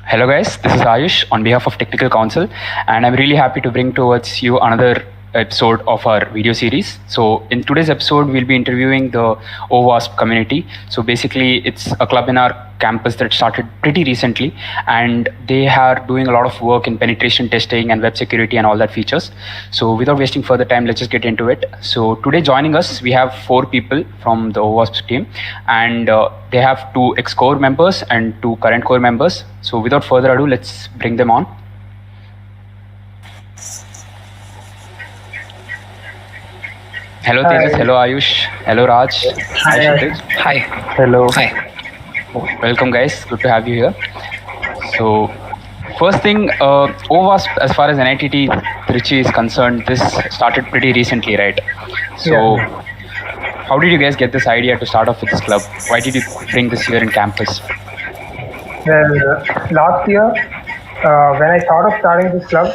Hello guys, this is Ayush on behalf of Technical Council, and I'm really happy to bring towards you another episode of our video series. So in today's episode, we'll be interviewing the OWASP community. So basically, it's a club in our campus that started pretty recently, and they are doing a lot of work in penetration testing and web security and all that features. So without wasting further time, let's just get into it. So today joining us, we have 4 people from the OWASP team, and they have 2 ex-core members and 2 current core members. So without further ado, let's bring them on. Hello Tejas, hello Ayush, hello Raj. Hi. Hi. Hello. Hi. Welcome guys, good to have you here. So first thing, OWASP, as far as NIT Trichy is concerned, this started pretty recently, right? So how did you guys get this idea to start off with this club? Why did you bring this here in campus? Well, last year, when I thought of starting this club,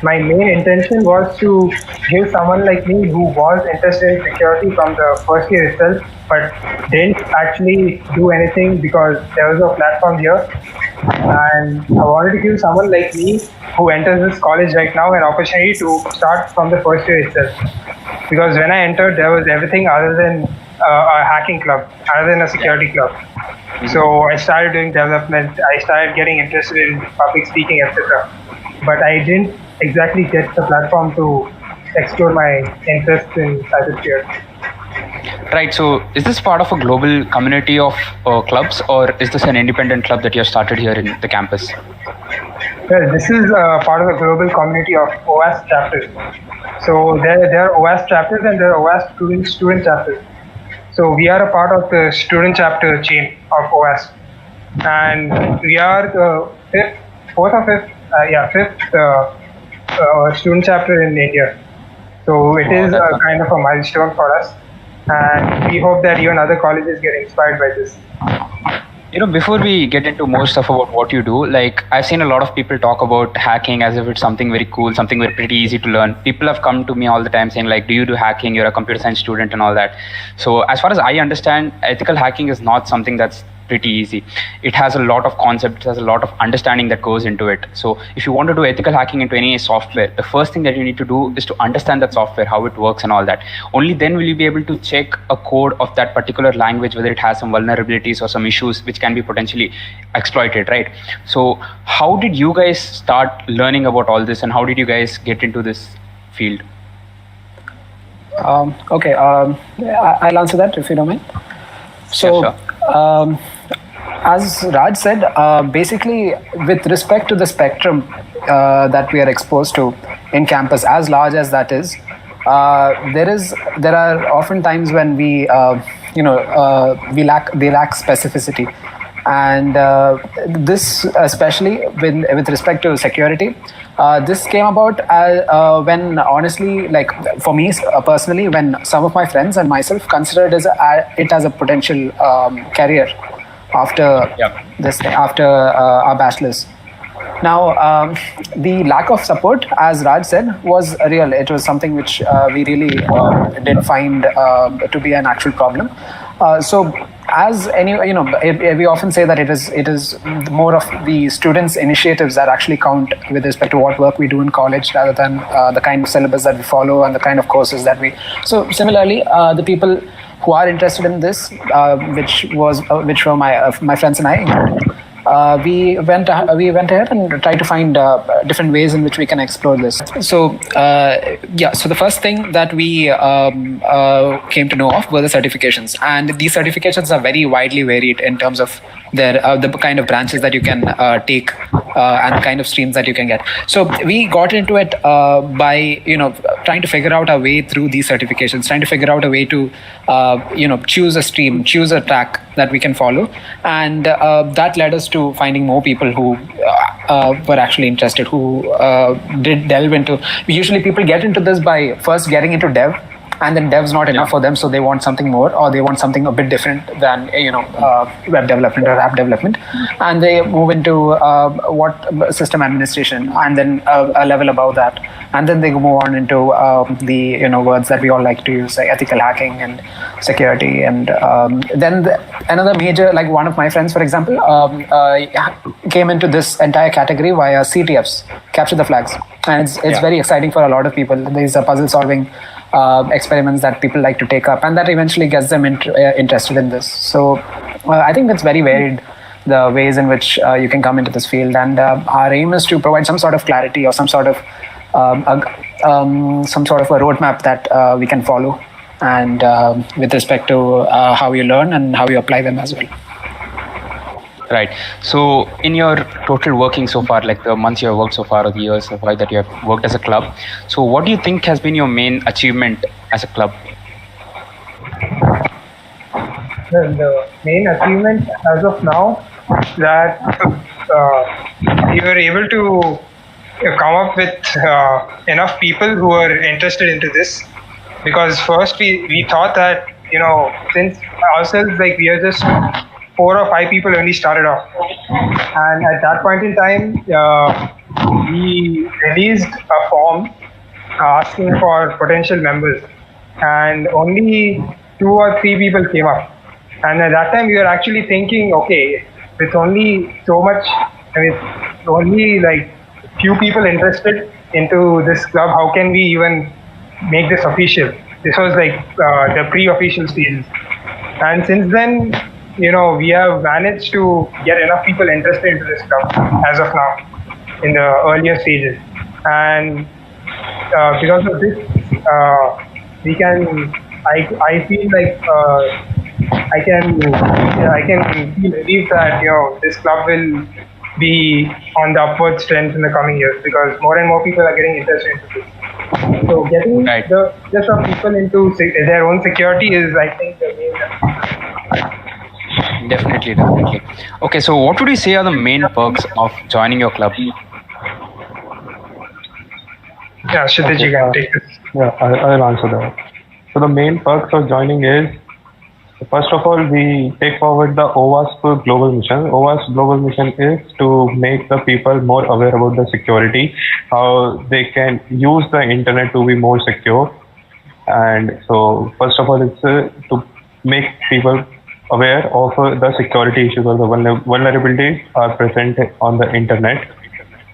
my main intention was to give someone like me who was interested in security from the first year itself, but didn't actually do anything because there was no platform here. And I wanted to give someone like me who enters this college right now an opportunity to start from the first year itself. Because when I entered, there was everything other than a hacking club, other than a security club. So I started doing development, I started getting interested in public speaking, etc. But I didn't exactly get the platform to explore my interest in cybersecurity. Right, so is this part of a global community of clubs, or is this an independent club that you have started here in the campus? Well, this is part of the global community of OWASP chapters. So there are OWASP chapters and there are OWASP student chapters. So we are a part of the student chapter chain of OWASP, and we are the fifth student chapter in India. So it is a kind of a milestone for us, and we hope that even other colleges get inspired by this. You know, before we get into more stuff about what you do, like I've seen a lot of people talk about hacking as if it's something very cool, something very pretty easy to learn. People have come to me all the time saying like, do you do hacking? You're a computer science student and all that. So as far as I understand, ethical hacking is not something that's pretty easy. It has a lot of concepts, it has a lot of understanding that goes into it. So if you want to do ethical hacking into any software, the first thing that you need to do is to understand that software, how it works and all that. Only then will you be able to check a code of that particular language, whether it has some vulnerabilities or some issues which can be potentially exploited, right? So how did you guys start learning about all this, and how did you guys get into this field? Okay, I'll answer that if you don't mind. So, Yeah, sure. As Raj said, basically with respect to the spectrum that we are exposed to in campus, as large as that is, there are often times when we lack specificity, and this especially with respect to security. This came about when honestly, like for me personally, when some of my friends and myself considered it as a potential career after our bachelor's. Now, the lack of support, as Raj said, was real. It was something which we really did find to be an actual problem. So, as we often say that it is more of the students' initiatives that actually count with respect to what work we do in college, rather than the kind of syllabus that we follow and the kind of courses that we. So, similarly, the people who are interested in this, which were my friends and I. We went ahead and tried to find different ways in which we can explore this. So so the first thing that we came to know of were the certifications, and these certifications are very widely varied in terms of their the kind of branches that you can take and the kind of streams that you can get. So we got into it by trying to figure out our way through these certifications, trying to figure out a way to choose a stream, choose a track that we can follow, and that led us to finding more people who were actually interested, who did delve into. Usually people get into this by first getting into dev, and then dev's not enough for them, so they want something more, or they want something a bit different than web development or app development, and they move into what system administration, and then a level above that, and then they move on into the words that we all like to use, like ethical hacking and security, and then another major, like one of my friends, for example, came into this entire category via CTFs, capture the flags, and it's very exciting for a lot of people. These are puzzle solving experiments that people like to take up, and that eventually gets them interested in this. So I think that's very varied, the ways in which you can come into this field, and our aim is to provide some sort of clarity or some sort of a roadmap that we can follow, and with respect to how you learn and how you apply them as well. Right. So in your total working so far, like the months you have worked so far or the years so far that you have worked as a club, so what do you think has been your main achievement as a club? Well, the main achievement as of now that we were able to come up with enough people who are interested into this, because first we thought that since ourselves, like, we are just 4 or 5 people only started off, and at that point in time we released a form asking for potential members, and only 2 or 3 people came up. And at that time we were actually thinking, okay, with only so much, and with only like few people interested into this club, how can we even make this official? This was like the pre-official stages, and since then we have managed to get enough people interested into this club as of now in the earlier stages, and because of this we can I feel like I can feel relieved that this club will be on the upward trend in the coming years, because more and more people are getting interested into this. So getting the just of people into their own security is, I think, the main. Definitely. Okay, so what would you say are the main perks of joining your club? Yeah, Kshitij, you can take this. Yeah, I'll answer that. So the main perks of joining is, first of all, we take forward the OWASP global mission. OWASP global mission is to make the people more aware about the security, how they can use the internet to be more secure. And so first of all, it's to make people aware of the security issues or the vulnerabilities are present on the internet.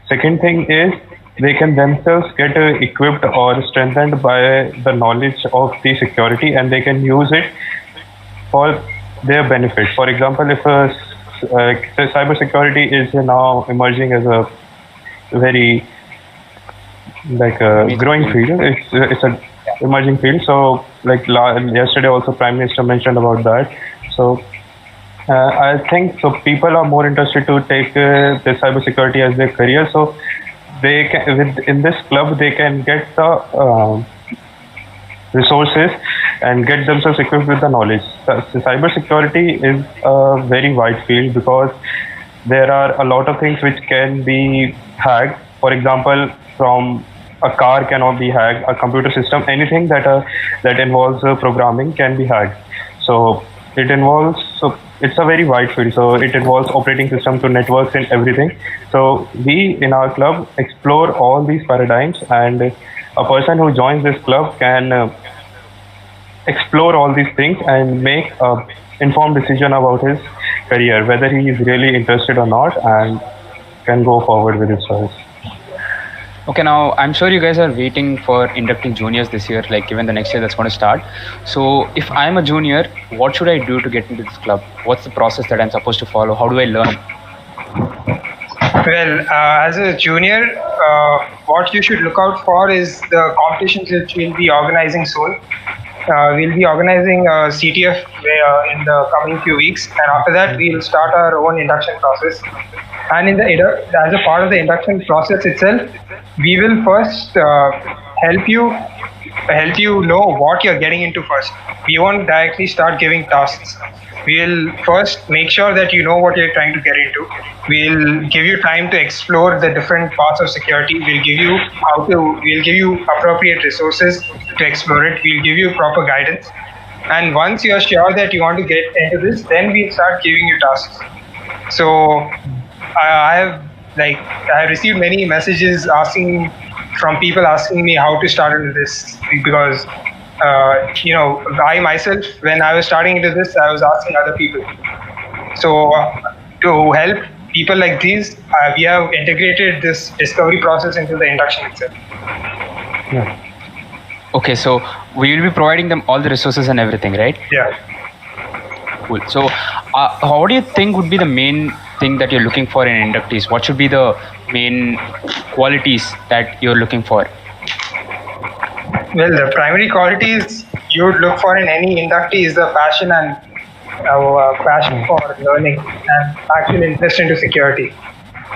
Second thing is, they can themselves get equipped or strengthened by the knowledge of the security, and they can use it for their benefit. For example, if cybersecurity is now emerging as a very growing field, it's an emerging field. So yesterday also Prime Minister mentioned about that. So I think so people are more interested to take the cybersecurity as their career. So they can, in this club, they can get the resources and get themselves equipped with the knowledge. So cybersecurity is a very wide field, because there are a lot of things which can be hacked. For example, from a car cannot be hacked, a computer system, anything that involves programming can be hacked. So it's a very wide field. So it involves operating system to networks and everything. So we in our club explore all these paradigms, and a person who joins this club can explore all these things and make an informed decision about his career, whether he is really interested or not, and can go forward with his choice. Okay, now I'm sure you guys are waiting for inducting juniors this year, like given the next year that's going to start. So if I'm a junior, what should I do to get into this club? What's the process that I'm supposed to follow? How do I learn? Well, as a junior, what you should look out for is the competitions which we'll be organizing soon. We'll be organizing a CTF in the coming few weeks, and after that we'll start our own induction process. And as a part of the induction process itself, we will first help you know what you're getting into first. We won't directly start giving tasks. We'll first make sure that you know what you're trying to get into. We'll give you time to explore the different parts of security. We'll give you appropriate resources, to explore it. We'll give you proper guidance. And once you're sure that you want to get into this, then we'll start giving you tasks. So I have received many messages from people asking me how to start into this, because I myself, when I was starting into this, I was asking other people. So to help people like these, we have integrated this discovery process into the induction itself. Yeah. Okay, so we will be providing them all the resources and everything, right? Yeah. Cool. So how do you think would be the main thing that you're looking for in inductees? What should be the main qualities that you're looking for? Well, the primary qualities you would look for in any inductee is the passion and passion for learning and actual interest into security.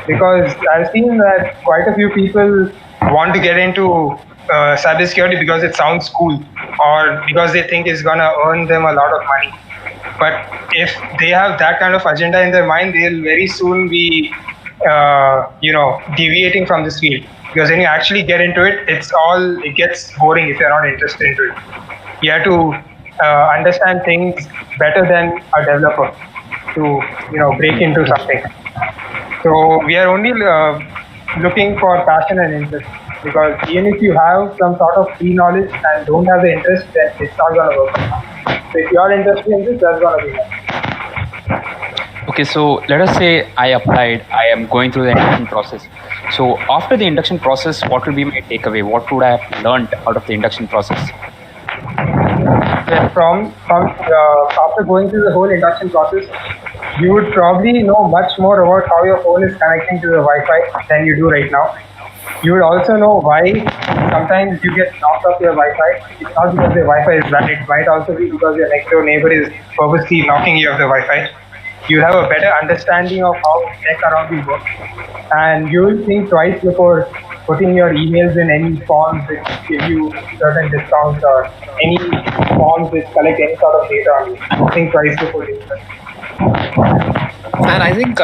Because I've seen that quite a few people want to get into cybersecurity because it sounds cool, or because they think it's gonna earn them a lot of money. But if they have that kind of agenda in their mind, they'll very soon be, deviating from this field. Because when you actually get into it, it gets boring if you're not interested into it. You have to understand things better than a developer to, break into something. So we are only looking for passion and interest. Because even if you have some sort of pre-knowledge and don't have the interest, then it's not going to work. So if you are interested in this, that's going to be nice. Okay, so let us say I applied, I am going through the induction process. So after the induction process, what will be my takeaway? What would I have learned out of the induction process? From after going through the whole induction process, you would probably know much more about how your phone is connecting to the Wi-Fi than you do right now. You would also know why sometimes you get knocked off your Wi-Fi. It's not because the Wi-Fi is bad. It might also be because your next door neighbor is purposely knocking you off the Wi-Fi. You have a better understanding of how tech around you works, and you will think twice before putting your emails in any forms which give you certain discounts, or any forms which collect any sort of data on you. Think twice before doing that. And I think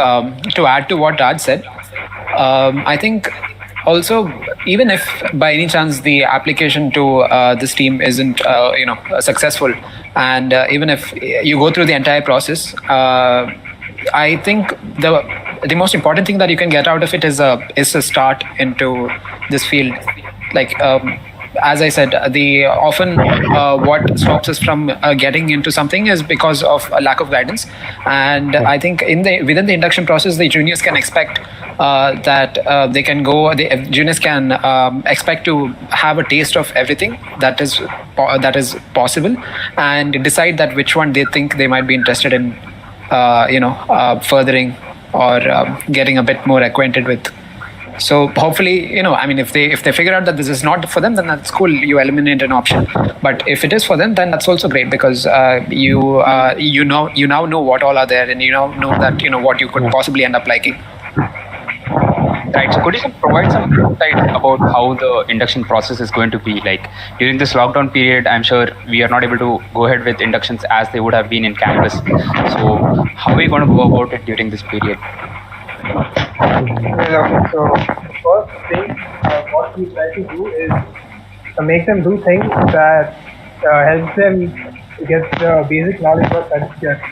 to add to what Raj said, I think also, even if by any chance the application to this team isn't successful, and even if you go through the entire process, I think the most important thing that you can get out of it is a start into this field. Like as I said, often what stops us from getting into something is because of a lack of guidance. And I think within the induction process, the juniors can expect that they can go. The juniors can expect to have a taste of everything that is possible, and decide that which one they think they might be interested in, furthering or getting a bit more acquainted with. So hopefully, if they figure out that this is not for them, then that's cool. You eliminate an option. But if it is for them, then that's also great, because you now know what all are there, and you now know that what you could possibly end up liking. Right. So could you provide some insight about how the induction process is going to be like during this lockdown period? I'm sure we are not able to go ahead with inductions as they would have been in campus. So how are we going to go about it during this period? So the first thing what we try to do is make them do things that help them get the basic knowledge of cybersecurity.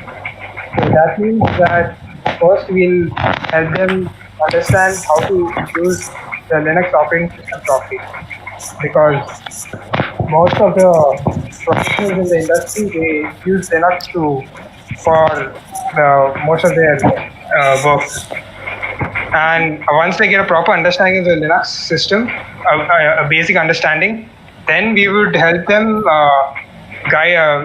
So that means that first we'll help them understand how to use the Linux operating system properly, because most of the professionals in the industry, they use Linux for most of their work. And once they get a proper understanding of the Linux system, a basic understanding, then we would help them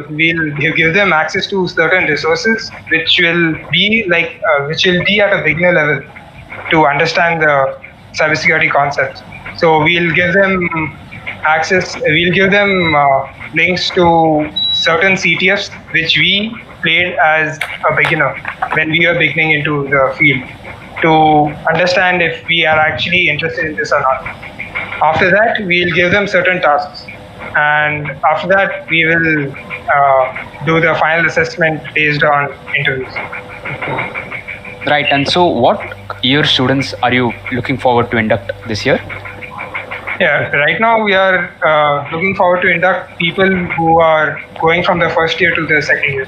we'll give them access to certain resources which will be at a beginner level to understand the cybersecurity concepts. So we'll give them links to certain CTFs which we played as a beginner when we were beginning into the field, to understand if we are actually interested in this or not. After that, we'll give them certain tasks, and after that we will do the final assessment based on interviews. Right. And so what year students are you looking forward to induct this year? Yeah, right now we are looking forward to induct people who are going from the first year to the second year.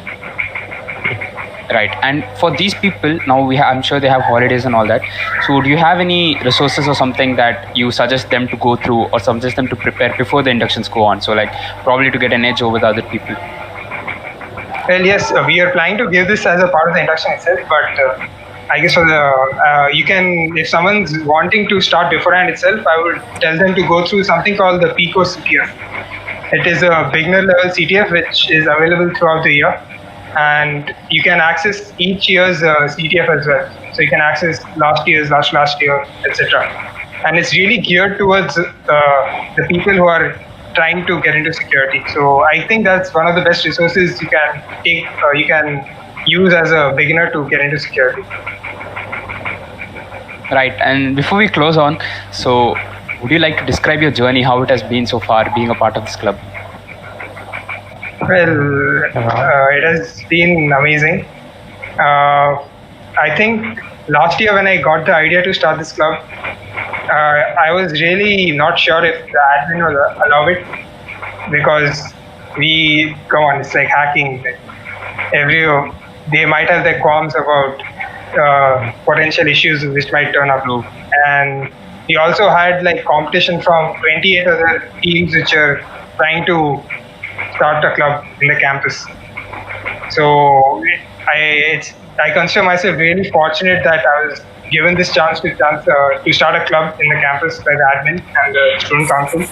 Right, and for these people now I'm sure they have holidays and all that. So do you have any resources or something that you suggest them to go through or suggest them to prepare before the inductions go on? So like probably to get an edge over the other people. Well, yes, we are planning to give this as a part of the induction itself, but I guess for the you can, if someone's wanting to start beforehand itself, I would tell them to go through something called the PICO CTF. It is a beginner level CTF which is available throughout the year, and you can access each year's CTF as well. So you can access last year's, last year, etc. And it's really geared towards the people who are trying to get into security. So I think that's one of the best resources you can take, you can use as a beginner to get into security. Right, and before we close on, so would you like to describe your journey, how it has been so far being a part of this club? Well, it has been amazing. I think last year when I got the idea to start this club, I was really not sure if the admin will allow it, because it's like hacking. They might have their qualms about potential issues which might turn up. And we also had like competition from 28 other teams which are trying to start a club in the campus. So I consider myself really fortunate that I was given this chance to start a club in the campus by the admin and the student council.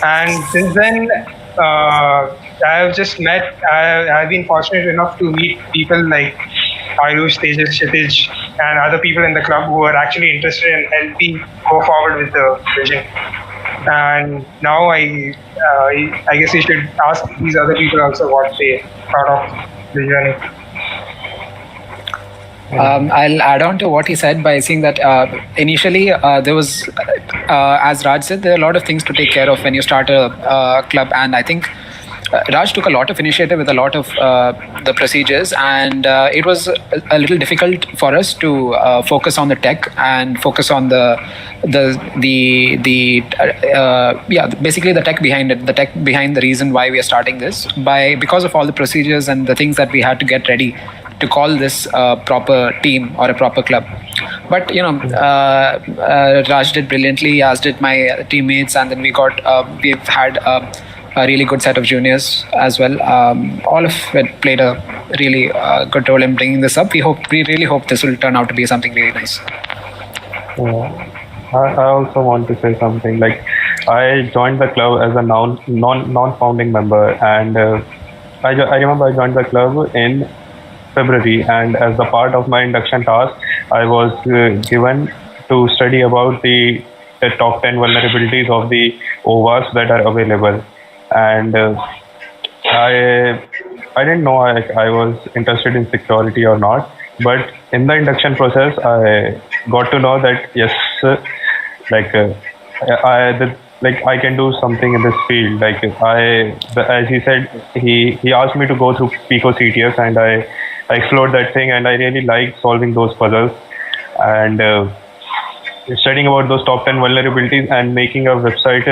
And since then, I've been fortunate enough to meet people like Ayush, Tejas, Kshitij, and other people in the club who are actually interested in helping go forward with the vision. And now I guess you should ask these other people also what they thought of the journey. I'll add on to what he said by saying that initially there was, as Raj said, there are a lot of things to take care of when you start a club, and I think Raj took a lot of initiative with a lot of the procedures, and it was a little difficult for us to focus on the tech and focus on basically the tech behind it, the tech behind the reason why we are starting this, because of all the procedures and the things that we had to get ready to call this a proper team or a proper club. But Raj did brilliantly, as did my teammates, and then we've had a really good set of juniors as well. All of it played a really good role in bringing this up. We really hope this will turn out to be something really nice. I also want to say something. Like, I joined the club as a non-founding member, and I remember I joined the club in February, and as a part of my induction task, I was given to study about the top 10 vulnerabilities of the OWASP that are available. And I didn't know I was interested in security or not, but in the induction process, I got to know that yes, I can do something in this field. As he said, he asked me to go through PICO CTF, and I explored that thing, and I really liked solving those puzzles and studying about those top 10 vulnerabilities and making a website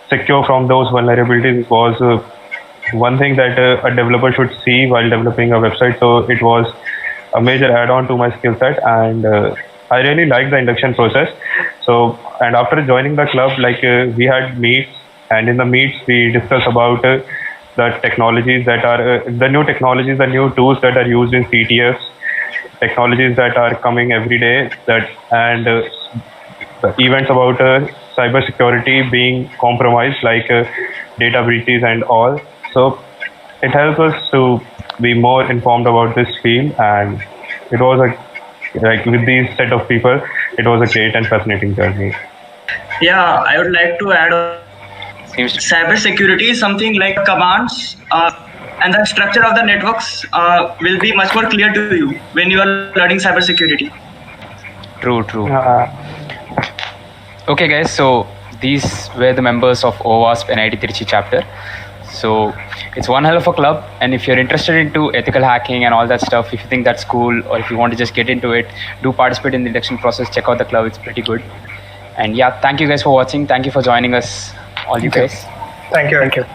secure from those vulnerabilities was one thing that a developer should see while developing a website. So it was a major add-on to my skill set, and I really liked the induction process. So, and after joining the club, we had meets, and in the meets we discussed about the technologies that are the new technologies, the new tools that are used in CTFs, technologies that are coming every day, and the events about cybersecurity being compromised, like data breaches and all. So it helps us to be more informed about this field, and it was with these set of people, it was a great and fascinating journey. Yeah, I would like to add cybersecurity is something like commands and the structure of the networks will be much more clear to you when you are learning cybersecurity. True. Okay, guys, so these were the members of OWASP NIT Trichy chapter. So it's one hell of a club, and if you're interested into ethical hacking and all that stuff, if you think that's cool, or if you want to just get into it, do participate in the induction process, check out the club, it's pretty good. And yeah, thank you guys for watching. Thank you for joining us, all you guys. Thank you. Thank you.